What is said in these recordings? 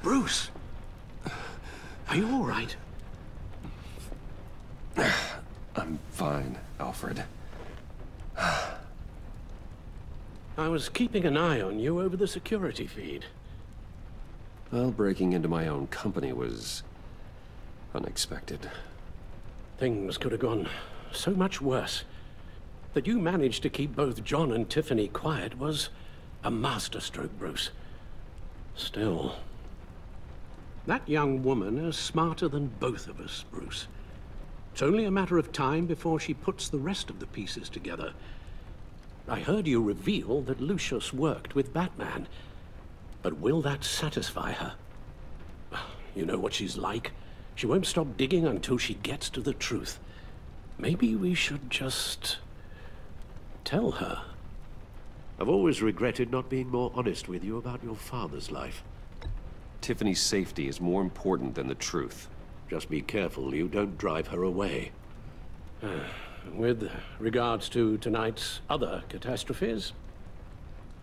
Bruce! Are you all right? I'm fine, Alfred. I was keeping an eye on you over the security feed. Well, breaking into my own company was unexpected. Things could have gone so much worse. That you managed to keep both John and Tiffany quiet was a masterstroke, Bruce. Still, that young woman is smarter than both of us, Bruce. It's only a matter of time before she puts the rest of the pieces together. I heard you reveal that Lucius worked with Batman. But will that satisfy her? You know what she's like. She won't stop digging until she gets to the truth. Maybe we should just tell her. I've always regretted not being more honest with you about your father's life. Tiffany's safety is more important than the truth. Just be careful you don't drive her away. With regards to tonight's other catastrophes,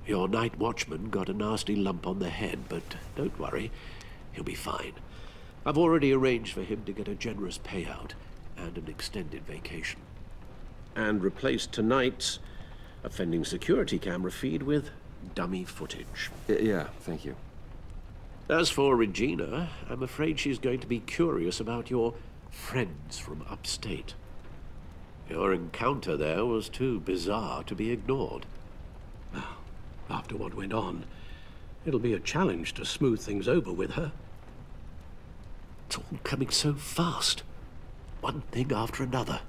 your night watchman got a nasty lump on the head, but don't worry, he'll be fine. I've already arranged for him to get a generous payout and an extended vacation. And replaced tonight's offending security camera feed with dummy footage. Yeah, thank you. As for Regina, I'm afraid she's going to be curious about your friends from upstate. Your encounter there was too bizarre to be ignored. Now, after what went on, it'll be a challenge to smooth things over with her. It's all coming so fast. One thing after another.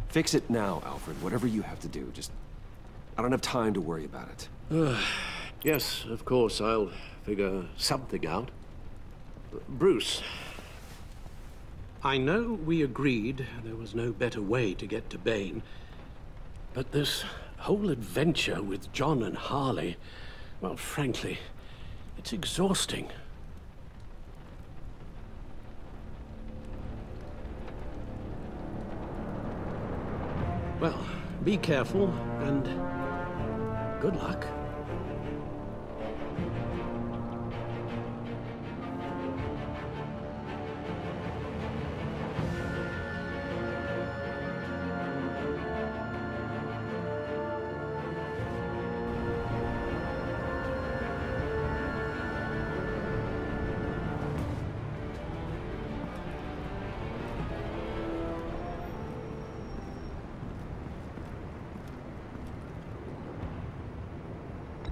Fix it now, Alfred. Whatever you have to do. Just... I don't have time to worry about it. Yes, of course, I'll figure something out. Bruce, I know we agreed there was no better way to get to Bane, but this whole adventure with John and Harley, well, frankly, it's exhausting. Well, be careful, and good luck.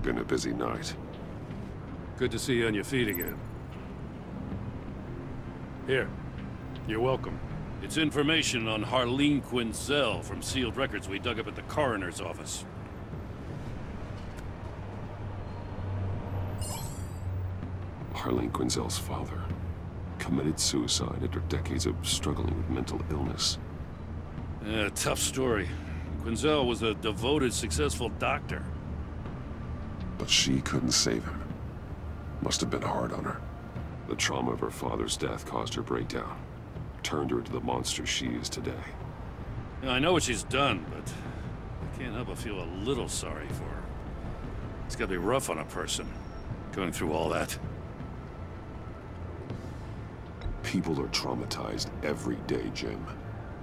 Been a busy night. Good to see you on your feet again. Here, you're welcome. It's information on Harleen Quinzel from sealed records we dug up at the coroner's office. Harleen Quinzel's father committed suicide after decades of struggling with mental illness. Yeah, tough story. Quinzel was a devoted, successful doctor. But she couldn't save him. Must have been hard on her. The trauma of her father's death caused her breakdown. Turned her into the monster she is today. Yeah, I know what she's done, but I can't help but feel a little sorry for her. It's gotta be rough on a person, going through all that. People are traumatized every day, Jim.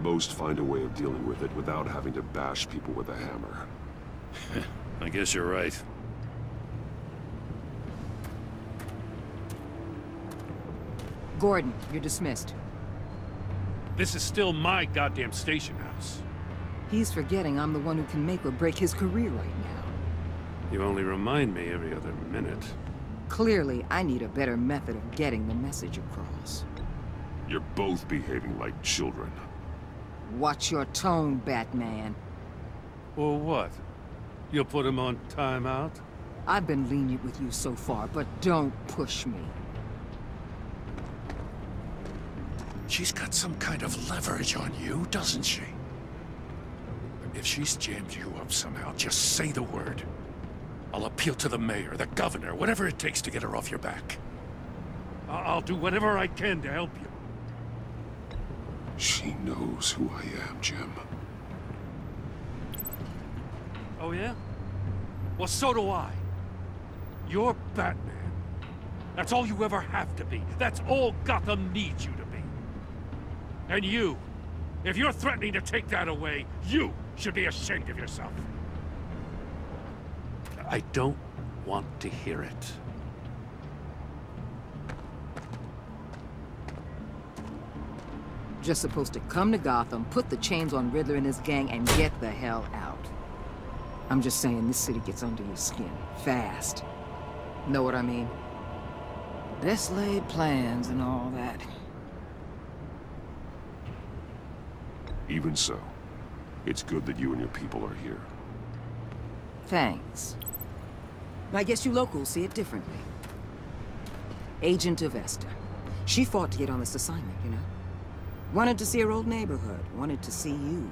Most find a way of dealing with it without having to bash people with a hammer. I guess you're right. Gordon, you're dismissed. This is still my goddamn station house. He's forgetting I'm the one who can make or break his career right now. You only remind me every other minute. Clearly, I need a better method of getting the message across. You're both behaving like children. Watch your tone, Batman. Or what? You'll put him on timeout? I've been lenient with you so far, but don't push me. She's got some kind of leverage on you, doesn't she? If she's jammed you up somehow, just say the word. I'll appeal to the mayor, the governor, whatever it takes to get her off your back. I'll do whatever I can to help you. She knows who I am, Jim. Oh yeah? Well, so do I. You're Batman. That's all you ever have to be. That's all Gotham needs you to be. And you, if you're threatening to take that away, you should be ashamed of yourself. I don't want to hear it. Just supposed to come to Gotham, put the chains on Riddler and his gang, and get the hell out. I'm just saying, this city gets under your skin. Fast. Know what I mean? Best laid plans and all that. Even so, it's good that you and your people are here. Thanks. I guess you locals see it differently. Agent Avesta. She fought to get on this assignment, you know? Wanted to see her old neighborhood. Wanted to see you.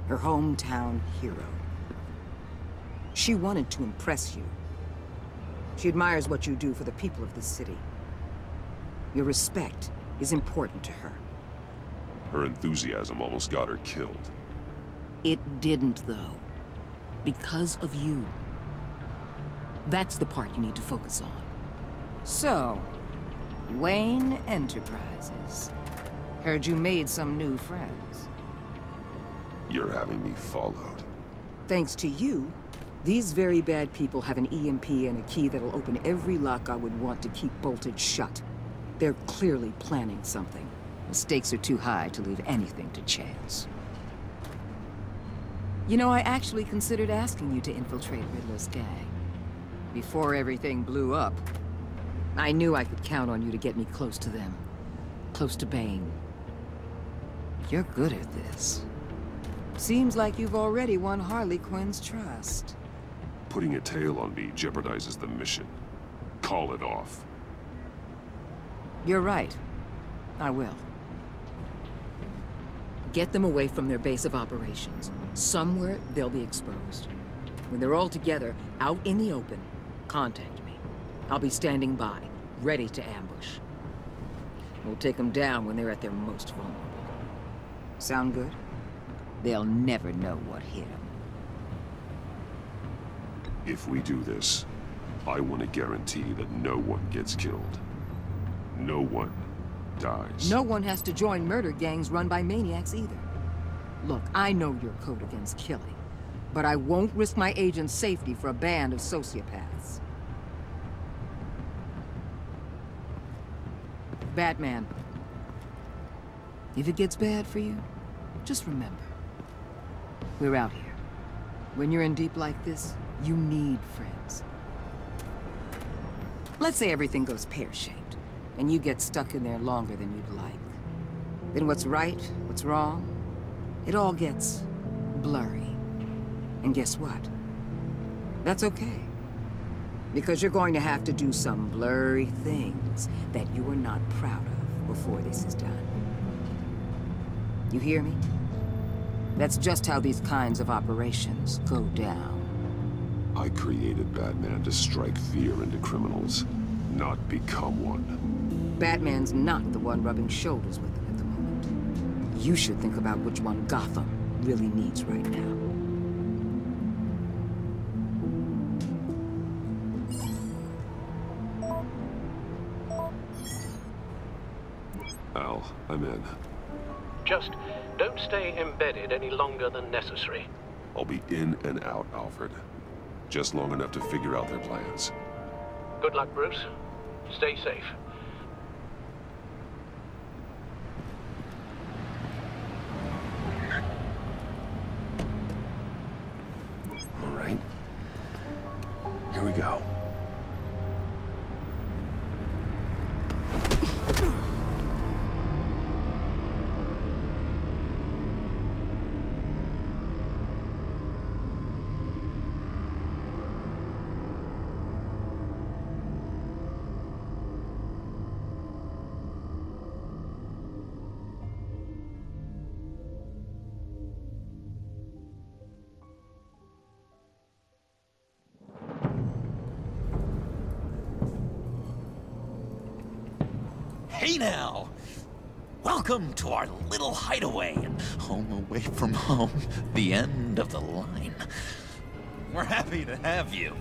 Her hometown hero. She wanted to impress you. She admires what you do for the people of this city. Your respect is important to her. Her enthusiasm almost got her killed. It didn't, though. Because of you. That's the part you need to focus on. So, Wayne Enterprises. Heard you made some new friends. You're having me followed. Thanks to you, these very bad people have an EMP and a key that'll open every lock I would want to keep bolted shut. They're clearly planning something. The stakes are too high to leave anything to chance. You know, I actually considered asking you to infiltrate Riddler's gang. Before everything blew up, I knew I could count on you to get me close to them. Close to Bane. You're good at this. Seems like you've already won Harley Quinn's trust. Putting a tail on me jeopardizes the mission. Call it off. You're right. I will. Get them away from their base of operations. Somewhere they'll be exposed. When they're all together, out in the open, contact me. I'll be standing by, ready to ambush. We'll take them down when they're at their most vulnerable. Sound good? They'll never know what hit them. If we do this, I want to guarantee that no one gets killed. No one dies. No one has to join murder gangs run by maniacs either. Look, I know your code against killing, but I won't risk my agent's safety for a band of sociopaths. Batman. If it gets bad for you, just remember, we're out here. When you're in deep like this, you need friends. Let's say everything goes pear-shaped, and you get stuck in there longer than you'd like. Then what's right, what's wrong, it all gets blurry. And guess what? That's okay. Because you're going to have to do some blurry things that you are not proud of before this is done. You hear me? That's just how these kinds of operations go down. I created Batman to strike fear into criminals, not become one. Batman's not the one rubbing shoulders with them at the moment. You should think about which one Gotham really needs right now. Al, I'm in. Just don't stay embedded any longer than necessary. I'll be in and out, Alfred. Just long enough to figure out their plans. Good luck, Bruce. Stay safe. All right. Here we go. Hey now! Welcome to our little hideaway and home away from home, the end of the line. We're happy to have you.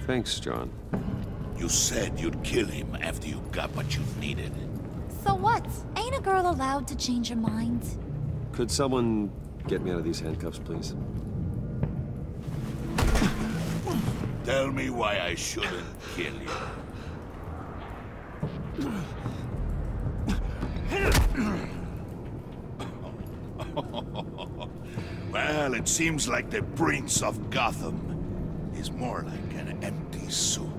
Thanks, John. You said you'd kill him after you got what you needed. So what? Ain't a girl allowed to change her mind? Could someone get me out of these handcuffs, please? Tell me why I shouldn't kill you. Well, it seems like the Prince of Gotham is more like an empty suit.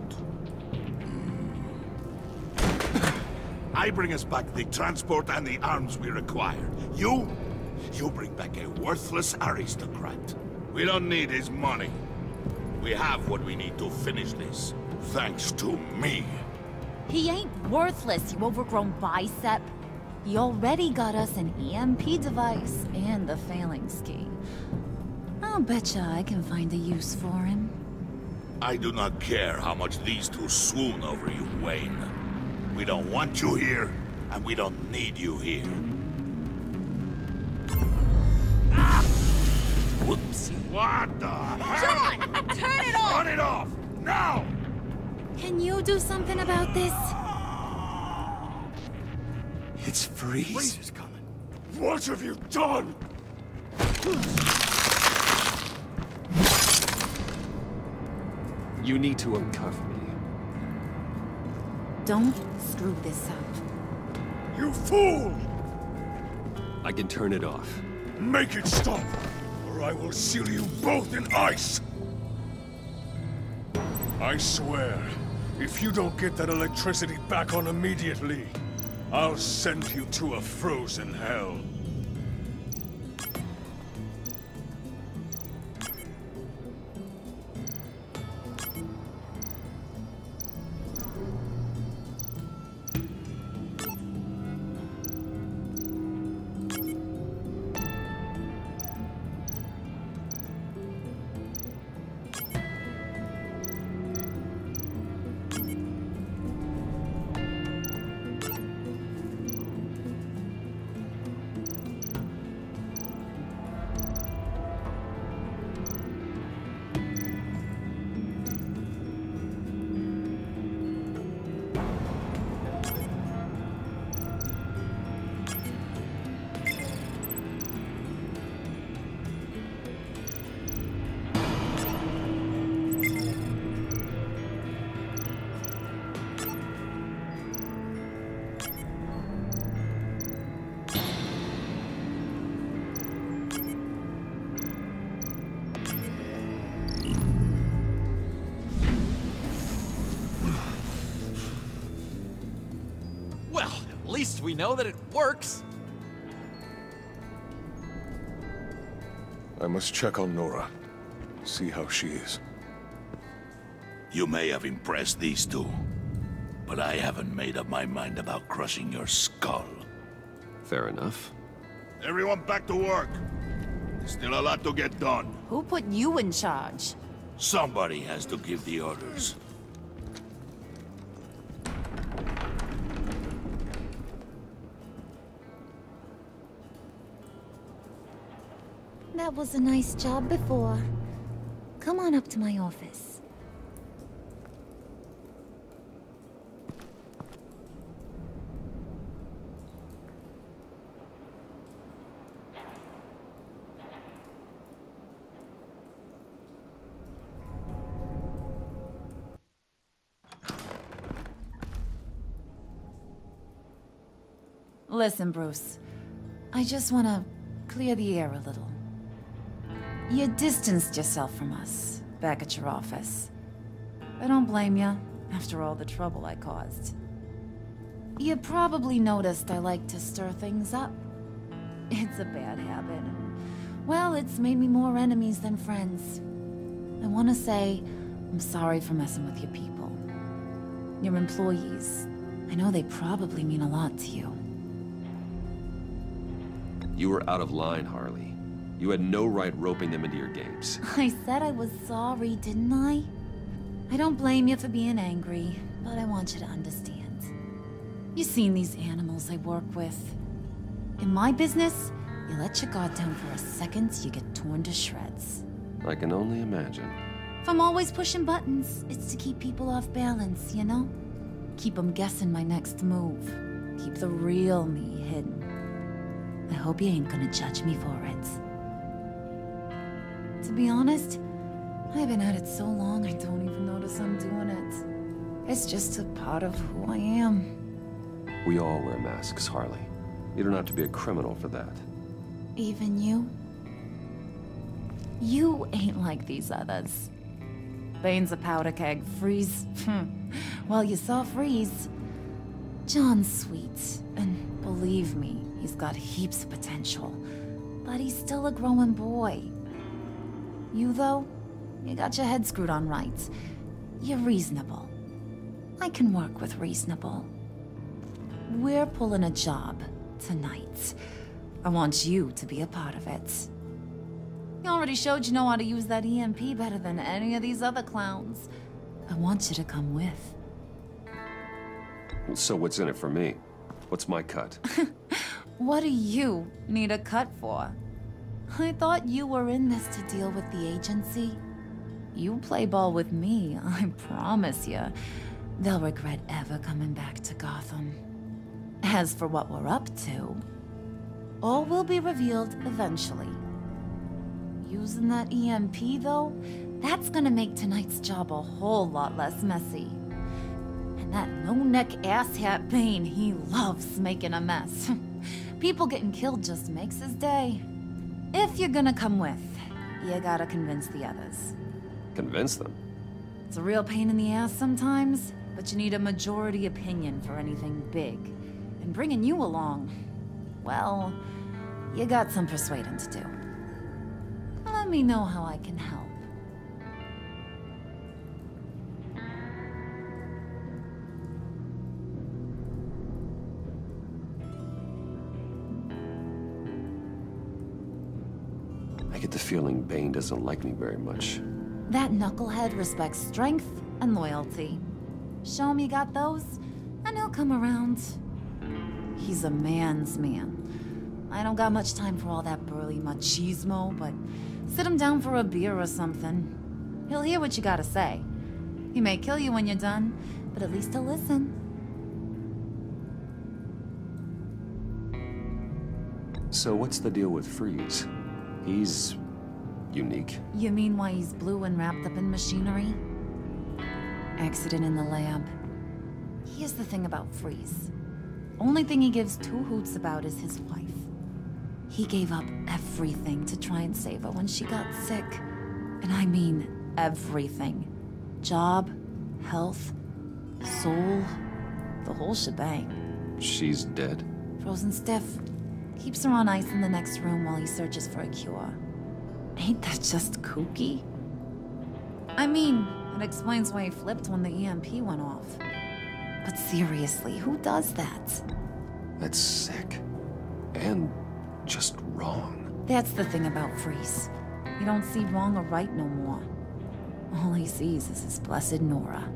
I bring us back the transport and the arms we require. You bring back a worthless aristocrat. We don't need his money. We have what we need to finish this, thanks to me. He ain't worthless, you overgrown bicep. He already got us an EMP device and the Phalanx key. I'll betcha I can find a use for him. I do not care how much these two swoon over you, Wayne. We don't want you here, and we don't need you here. Ah! Whoops. What the hell? John! Turn it off! Turn it off! Now! Can you do something about this? It's Freeze. Freeze is coming. What have you done? You need to uncuff me. Don't screw this up. You fool! I can turn it off. Make it stop, or I will seal you both in ice! I swear, if you don't get that electricity back on immediately, I'll send you to a frozen hell. At least we know that it works. I must check on Nora. See how she is. You may have impressed these two, but I haven't made up my mind about crushing your skull. Fair enough. Everyone back to work. There's still a lot to get done. Who put you in charge? Somebody has to give the orders. That was a nice job before. Come on up to my office. Listen, Bruce. I just want to clear the air a little. You distanced yourself from us, back at your office. I don't blame you, after all the trouble I caused. You probably noticed I like to stir things up. It's a bad habit. Well, it's made me more enemies than friends. I want to say, I'm sorry for messing with your people. Your employees. I know they probably mean a lot to you. You were out of line, Harley. You had no right roping them into your games. I said I was sorry, didn't I? I don't blame you for being angry, but I want you to understand. You've seen these animals I work with. In my business, you let your guard down for a second, you get torn to shreds. I can only imagine. If I'm always pushing buttons, it's to keep people off balance, you know? Keep them guessing my next move. Keep the real me hidden. I hope you ain't gonna judge me for it. To be honest, I've been at it so long I don't even notice I'm doing it. It's just a part of who I am. We all wear masks, Harley. You don't have to be a criminal for that. Even you? You ain't like these others. Bane's a powder keg. Freeze. Well, you saw Freeze. John's sweet, and believe me, he's got heaps of potential. But he's still a growing boy. You, though, you got your head screwed on right. You're reasonable. I can work with reasonable. We're pulling a job tonight. I want you to be a part of it. You already showed you know how to use that EMP better than any of these other clowns. I want you to come with. So what's in it for me? What's my cut? What do you need a cut for? I thought you were in this to deal with the agency. You play ball with me, I promise you. They'll regret ever coming back to Gotham. As for what we're up to, all will be revealed eventually. Using that EMP, though, that's gonna make tonight's job a whole lot less messy. And that no-neck asshat Bane, he loves making a mess. People getting killed just makes his day. If you're gonna come with, you gotta convince the others. Convince them? It's a real pain in the ass sometimes, but you need a majority opinion for anything big. And bringing you along, well, you got some persuading to do. Let me know how I can help. I get the feeling Bane doesn't like me very much. That knucklehead respects strength and loyalty. Show him you got those, and he'll come around. He's a man's man. I don't got much time for all that burly machismo, but sit him down for a beer or something. He'll hear what you gotta say. He may kill you when you're done, but at least he'll listen. So what's the deal with Freeze? He's unique. You mean why he's blue and wrapped up in machinery? Accident in the lab. Here's the thing about Freeze. Only thing he gives two hoots about is his wife. He gave up everything to try and save her when she got sick. And I mean everything. Job, health, soul, the whole shebang. She's dead? Frozen stiff. Keeps her on ice in the next room while he searches for a cure. Ain't that just kooky? I mean, it explains why he flipped when the EMP went off. But seriously, who does that? That's sick. And just wrong. That's the thing about Freeze. You don't see wrong or right no more. All he sees is his blessed Nora.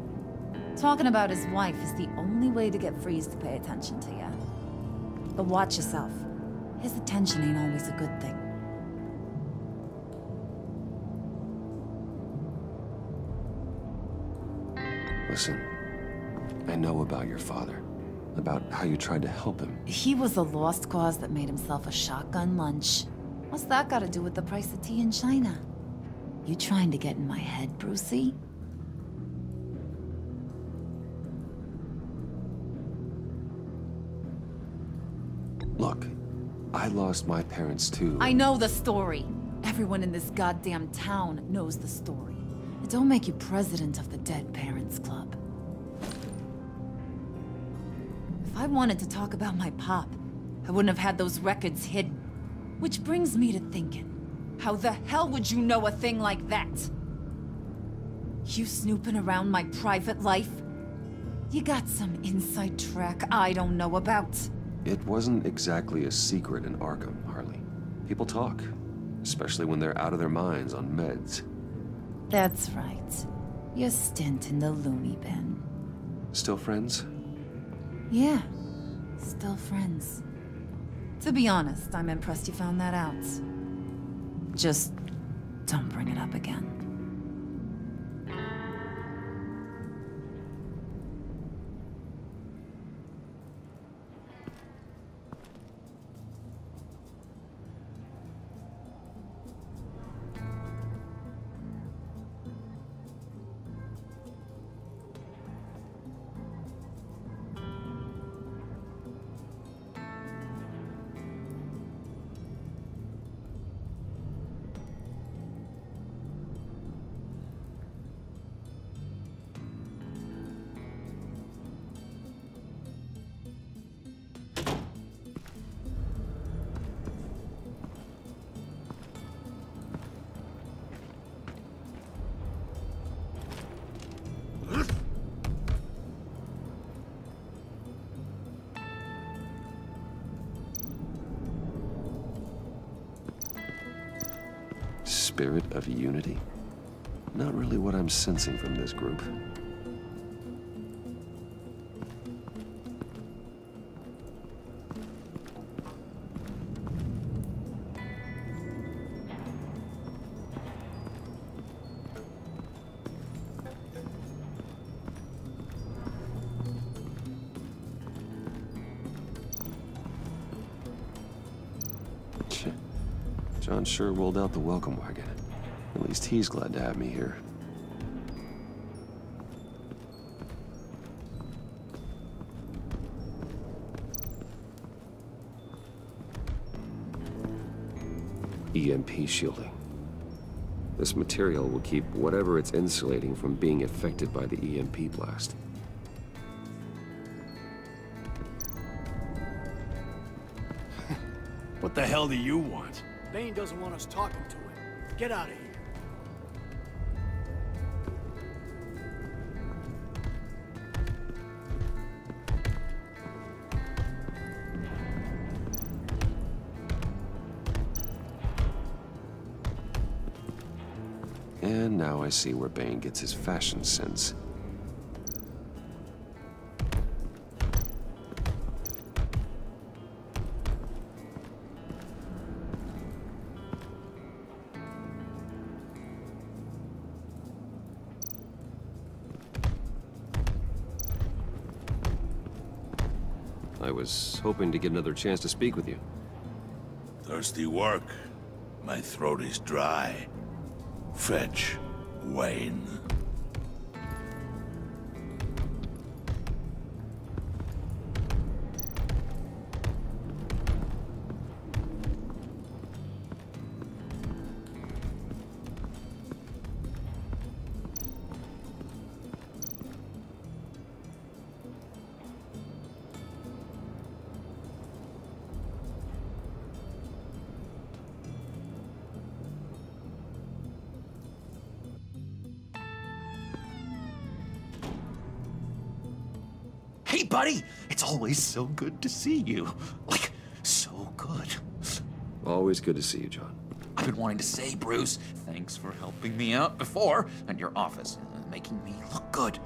Talking about his wife is the only way to get Freeze to pay attention to you. But watch yourself. His attention ain't always a good thing. Listen, I know about your father. About how you tried to help him. He was a lost cause that made himself a shotgun lunch. What's that got to do with the price of tea in China? You trying to get in my head, Brucey? Look, I lost my parents too. I know the story. Everyone in this goddamn town knows the story. It don't make you president of the Dead Parents Club. If I wanted to talk about my pop, I wouldn't have had those records hidden. Which brings me to thinking, how the hell would you know a thing like that? You snooping around my private life? You got some inside track I don't know about. It wasn't exactly a secret in Arkham, Harley. People talk, especially when they're out of their minds on meds. That's right. Your stint in the loony bin. Still friends? Yeah, still friends. To be honest, I'm impressed you found that out. Just don't bring it up again. spirit of unity? Not really what I'm sensing from this group. John sure rolled out the welcome wagon. At least he's glad to have me here. EMP shielding. This material will keep whatever it's insulating from being affected by the EMP blast. What the hell do you want? Bane doesn't want us talking to him. Get out of here. And now I see where Bane gets his fashion sense. I was hoping to get another chance to speak with you. Thirsty work. My throat is dry. Fetch Wayne. Hey, buddy! It's always so good to see you. Like, so good. Always good to see you, John. I've been wanting to say, Bruce, thanks for helping me out before, and your office, making me look good.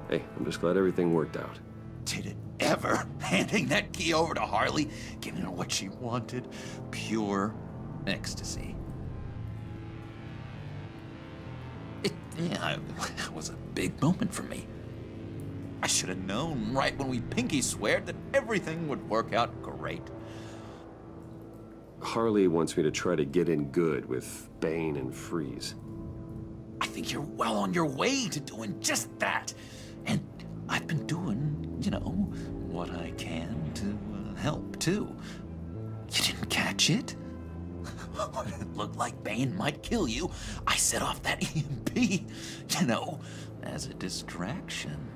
Hey, I'm just glad everything worked out. Did it ever? Handing that key over to Harley, giving her what she wanted. Pure ecstasy. It was a big moment for me. I should have known right when we pinky sweared that everything would work out great. Harley wants me to try to get in good with Bane and Freeze. I think you're well on your way to doing just that. And I've been doing, you know, what I can to help, too. You didn't catch it? When it looked like Bane might kill you, I set off that EMP, you know, as a distraction.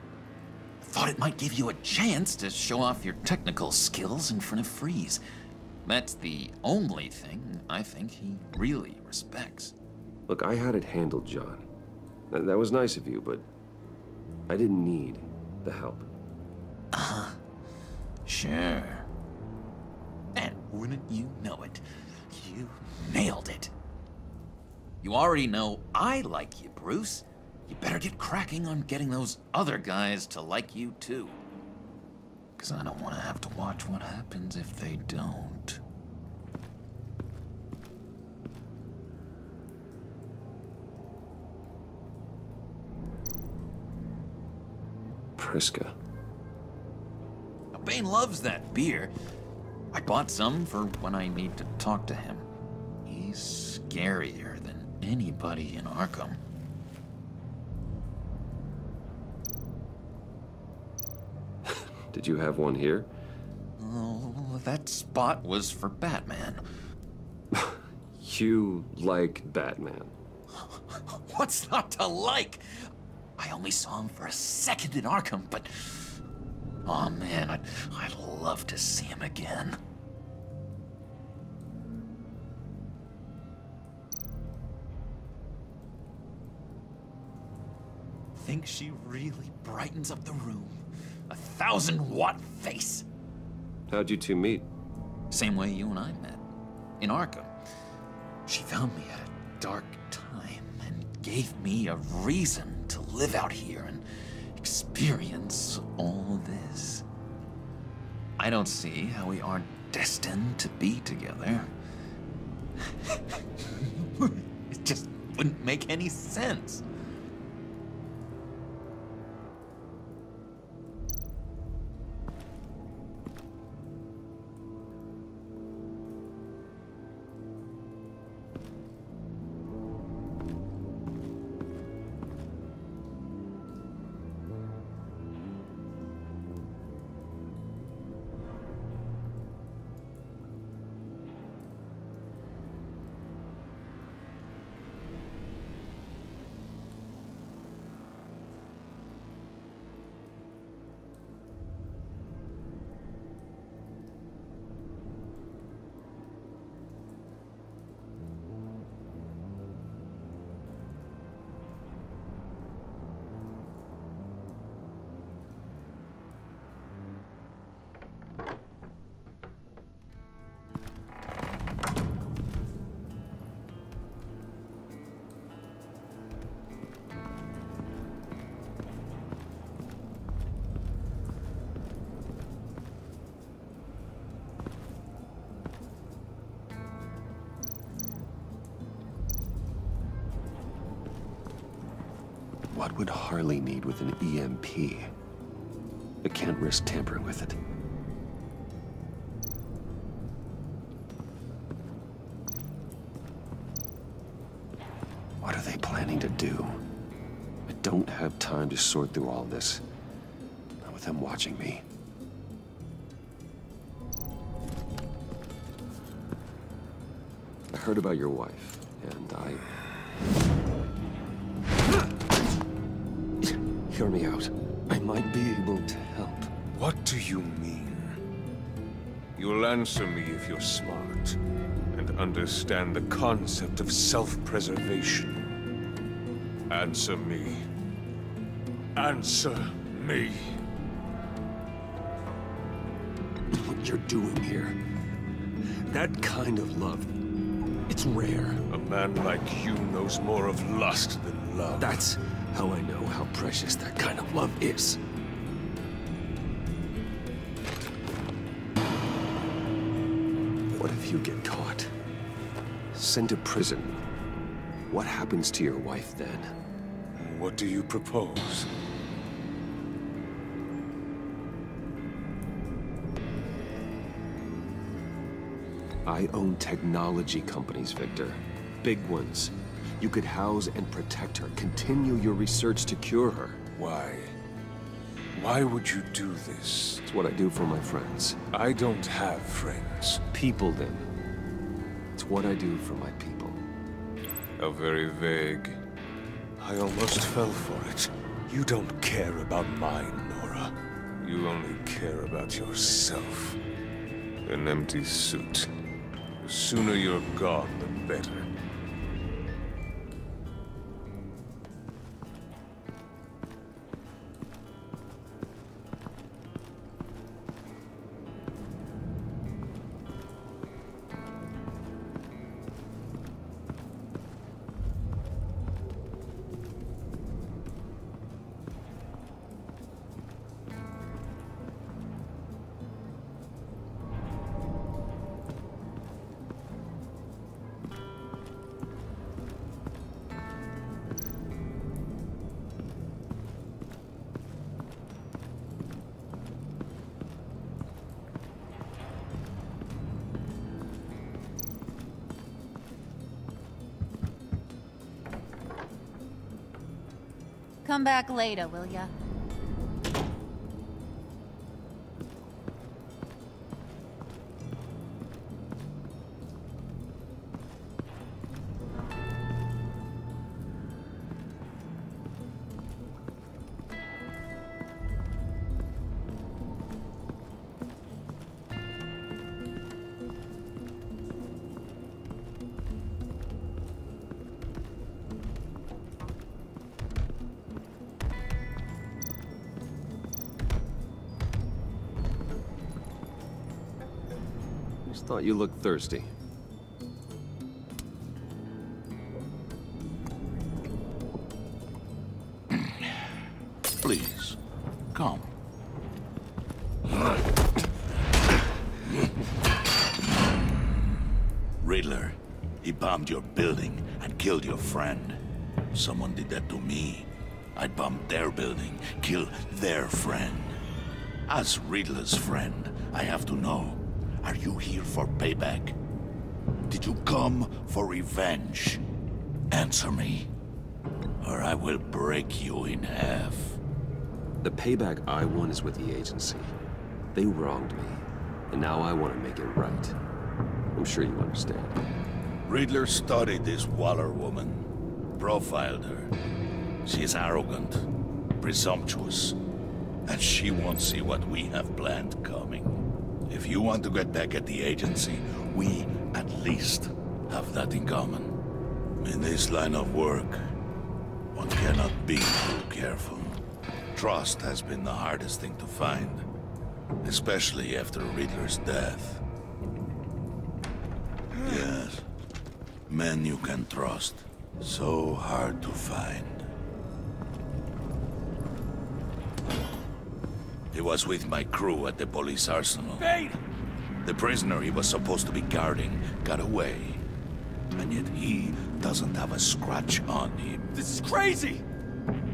Thought it might give you a chance to show off your technical skills in front of Freeze. That's the only thing I think he really respects. Look, I had it handled, John. That was nice of you, but I didn't need the help. Sure. And wouldn't you know it, you nailed it. You already know I like you, Bruce. You better get cracking on getting those other guys to like you, too. 'Cause I don't want to have to watch what happens if they don't. Priska. Now, Bane loves that beer. I bought some for when I need to talk to him. He's scarier than anybody in Arkham. Did you have one here? Oh, that spot was for Batman. You like Batman? What's not to like? I only saw him for a second in Arkham, but... oh man, I'd love to see him again. Think she really brightens up the room. 1,000-watt face. How'd you two meet? Same way you and I met. In Arkham. She found me at a dark time and gave me a reason to live out here and experience all this. I don't see how we aren't destined to be together. It just wouldn't make any sense. What would Harley need with an EMP? I can't risk tampering with it. What are they planning to do? I don't have time to sort through all this. Not with them watching me. I heard about your wife, and Hear me out. I might be able to help. What do you mean? You'll answer me if you're smart and understand the concept of self-preservation. Answer me. Answer me. What you're doing here. That kind of love. It's rare. A man like you knows more of lust than love. That's how I know how precious that kind of love is. What if you get caught? Sent to prison? What happens to your wife then? What do you propose? I own technology companies, Victor. Big ones. You could house and protect her, continue your research to cure her. Why? Why would you do this? It's what I do for my friends. I don't have friends. People, then. It's what I do for my people. How very vague. I almost fell for it. You don't care about mine, Nora. You only care about yourself. An empty suit. The sooner you're gone, the better. Come back later, will ya? Thought you looked thirsty. Riddler. He bombed your building and killed your friend. If someone did that to me, I'd bomb their building, kill their friend. As Riddler's friend, I have to know, are you here for payback? Did you come for revenge? Answer me, or I will break you in half. The payback I want is with the agency. They wronged me, and now I want to make it right. I'm sure you understand. Riddler studied this Waller woman, profiled her. She is arrogant, presumptuous, and she won't see what we have planned coming. If you want to get back at the agency, we at least have that in common. In this line of work, one cannot be too careful. Trust has been the hardest thing to find, especially after Riddler's death. Yes, men you can trust, so hard to find. He was with my crew at the police arsenal. Bane! The prisoner he was supposed to be guarding got away. And yet he doesn't have a scratch on him. This is crazy!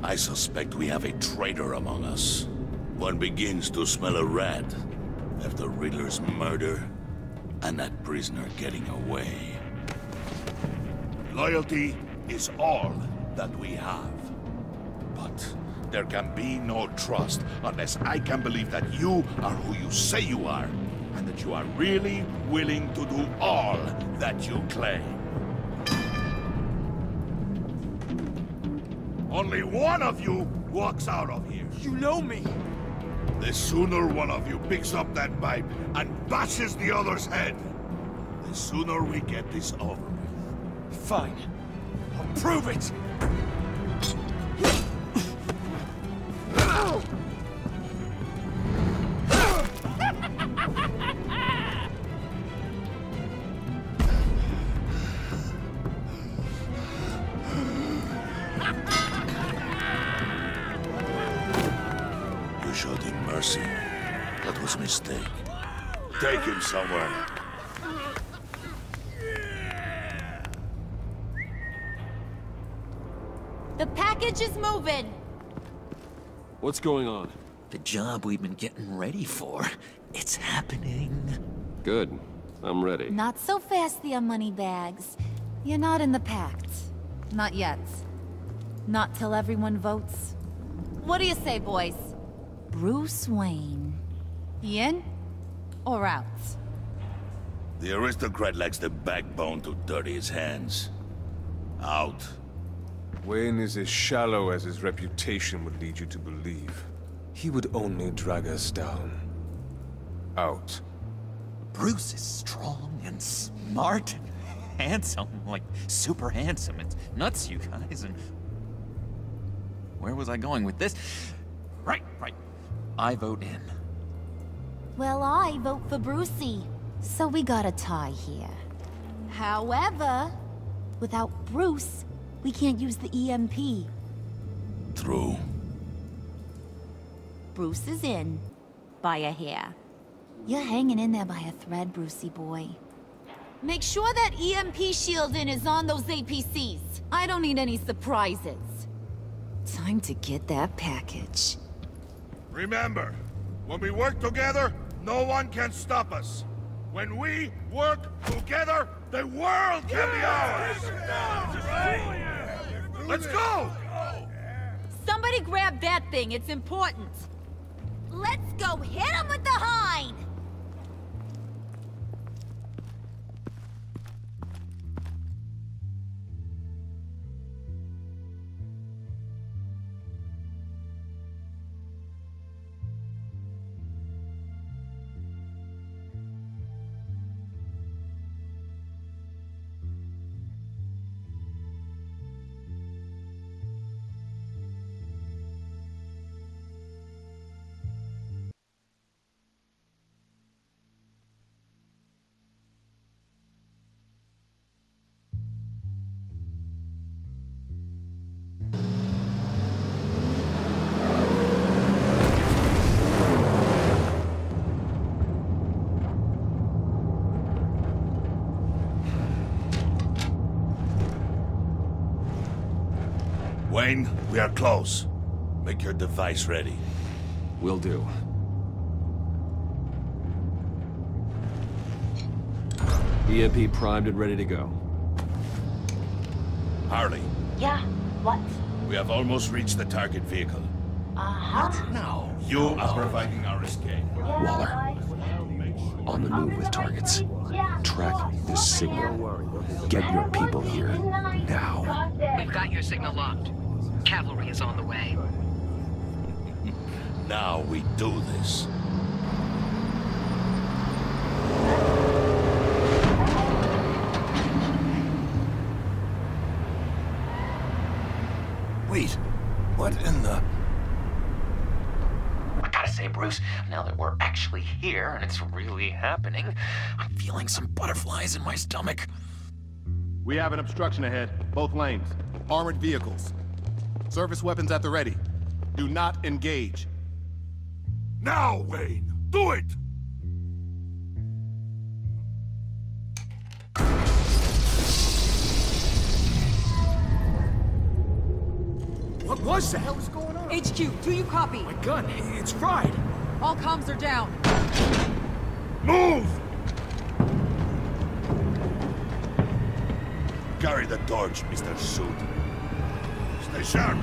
I suspect we have a traitor among us. One begins to smell a rat after Riddler's murder and that prisoner getting away. Loyalty is all that we have. But there can be no trust unless I can believe that you are who you say you are, and that you are really willing to do all that you claim. Only one of you walks out of here. You know me! The sooner one of you picks up that pipe and bashes the other's head, the sooner we get this over with. Fine. I'll prove it! You showed him mercy. That was a mistake. Take him somewhere. The package is moving! What's going on? The job we've been getting ready for, it's happening. Good. I'm ready. Not so fast there, Moneybags. You're not in the pact. Not yet. Not till everyone votes. What do you say, boys? Bruce Wayne. In or out? The aristocrat lacks the backbone to dirty his hands. Out. Wayne is as shallow as his reputation would lead you to believe. He would only drag us down. Out. Bruce is strong and smart and handsome, like super handsome. It's nuts, you guys, and... Where was I going with this? Right. I vote in. Well, I vote for Brucey. So we got a tie here. However, without Bruce, we can't use the EMP. True. Bruce is in. By a hair. You're hanging in there by a thread, Brucey boy. Make sure that EMP shielding is on those APCs. I don't need any surprises. Time to get that package. Remember, when we work together, no one can stop us. When we work together, the world can be ours! Let's go! Somebody grab that thing, it's important. Let's go hit him with the hind! Wayne, we are close. Make your device ready. Will do. EMP primed and ready to go. Harley. Yeah, what? We have almost reached the target vehicle. Uh-huh. Now, you are providing our escape. Waller. On the move with targets. Track this signal. Get your people here. Now. We've got your signal locked. Cavalry is on the way. Now we do this. Wait, what in the... I gotta say, Bruce, now that we're actually here and it's really happening, I'm feeling some butterflies in my stomach. We have an obstruction ahead, both lanes. Armored vehicles. Service weapons at the ready. Do not engage. Now, Wayne! Do it! What was that? What was going on? HQ, do you copy? My gun, it's fried. All comms are down. Move! Carry the torch, Mr. Suit. Stay sharp.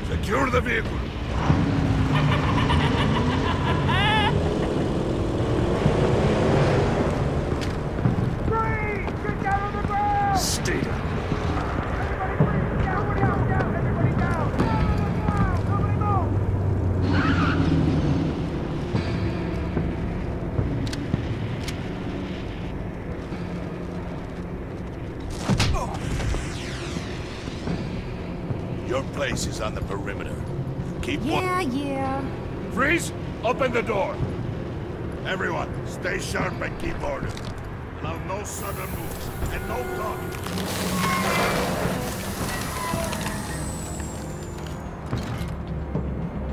Secure the vehicle. Stay down. Your place is on the perimeter. Keep Yeah. Freeze! Open the door! Everyone, stay sharp and keep order. Allow no sudden moves and no talking.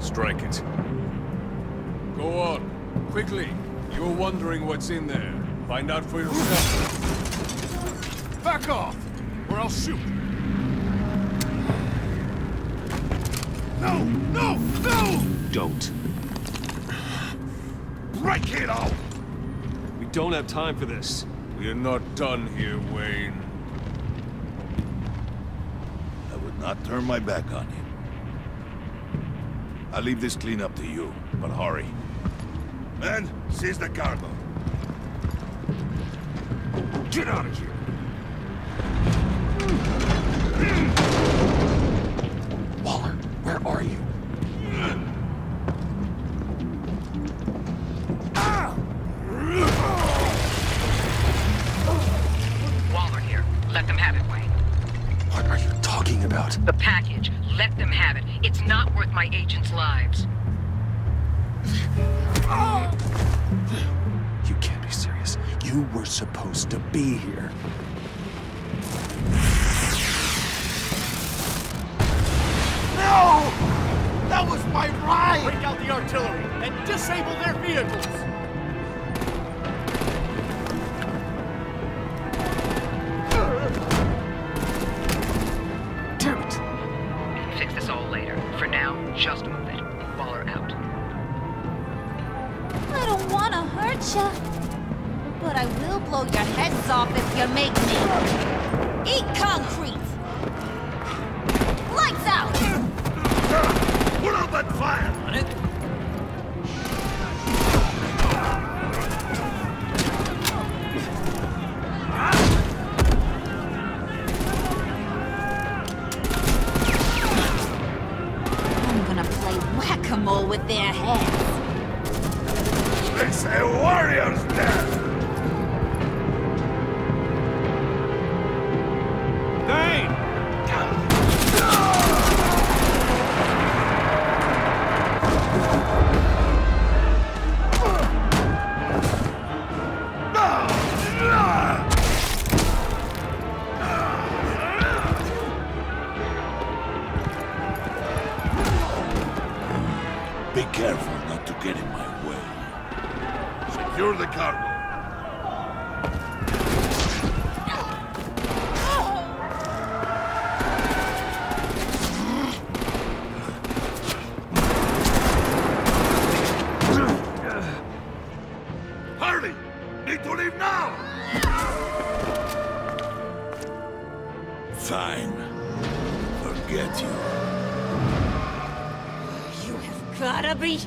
Strike it. Go on. Quickly. You're wondering what's in there. Find out for yourself. Back off, or I'll shoot. No! No! No! Don't. Break it out! We don't have time for this. We're not done here, Wayne. I would not turn my back on you. I'll leave this clean up to you, but hurry. Men, seize the cargo. Get out of here. Waller, where are you? Waller here. Let them have it, Wayne. What are you talking about? The package. Let them have it. It's not worth my agents' lives. You can't be serious. You were supposed to be here. No! That was my ride! Break out the artillery and disable their vehicles! Damn it! Fix this all later. For now, just move it. Waller out. I don't want to hurt ya, but I will blow your heads off if you make me. Eat concrete! Lights out! Put out that fire! On it? I'm gonna play whack-a-mole with their heads. It's a warrior's death! Dane! Be careful not to get in my way. Secure the cargo. gotta be